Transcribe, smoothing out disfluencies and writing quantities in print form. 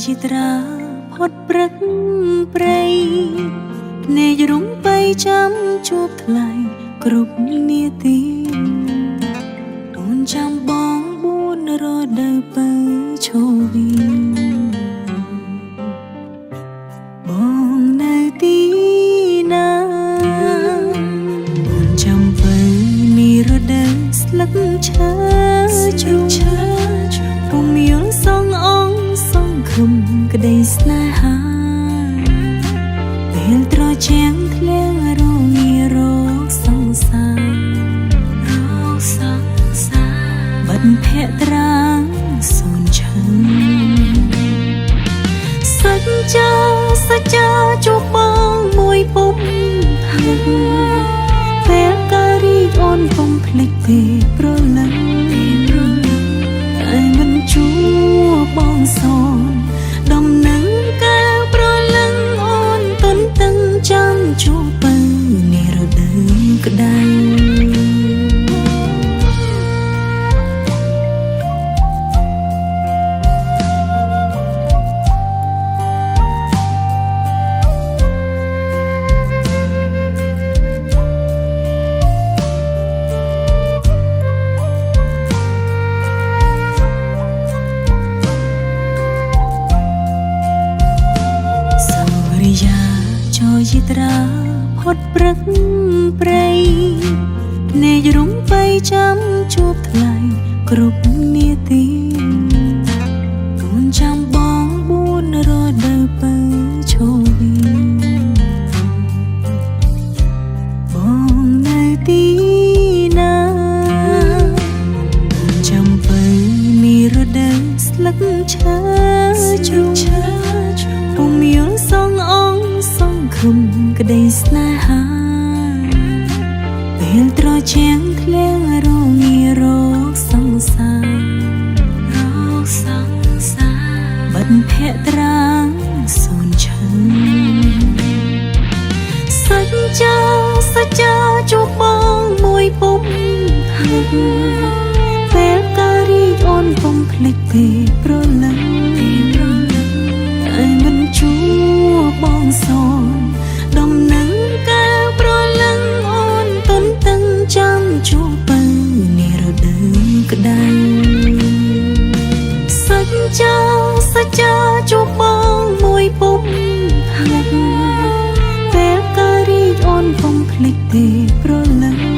យាត្រាផុតព្រឹកព្រៃនេយរំបីចាំជួបថ្លៃគ្រប់នាទីអូនចាំបងបួនរដូវពៅឈូវីបងនៅទីណាអូនចាំពៅនេះរដូវស្លឹកឈើជ្រុំពុំយល់សងអងសងខំក្តីស្នេហាពេលត្រជាងធ្លៀងរងារកសង្សារបាត់ភក្ត្រាសូនឈឹងសច្ចាជួបបងមួយពុំហឹកពេលការីអូនពុំភ្លេចទេប្រលឹងតែមិនជួបបងសូនដំណឹងកាលប្រលឹងអូនតន់តឹងចាំជួបពៅនេះរដូវក្តៅយាត្រាផុតព្រឹកព្រៃនេយរំបីចាំជួបថ្លៃគ្រប់នាទីអូនចាំបងបួនរដូវពៅឈូវីបងនៅទីណាអូនចាំពៅនេះរដូវស្លឹកឈើជ្រុំពុំយល់សងអងក្តីស្នេហាពេលត្រជាងធ្លៀងរងារកសង្សារបាត់ភក្ត្រាសូនឈឹងសច្ចាជួបបងមួយពុំហឹកពេលការីអូនពុំភ្លេចទេប្រលឹងតែមិនជួបបងសូនដំណឹងកាលប្រលឹងអូនតន់តឹងចាំជួបពៅនេះរដូវក្តៅសច្ចាជួបបងមួយពុំហឹកពេលការីអូនពុំភ្លេចទេប្រលឹង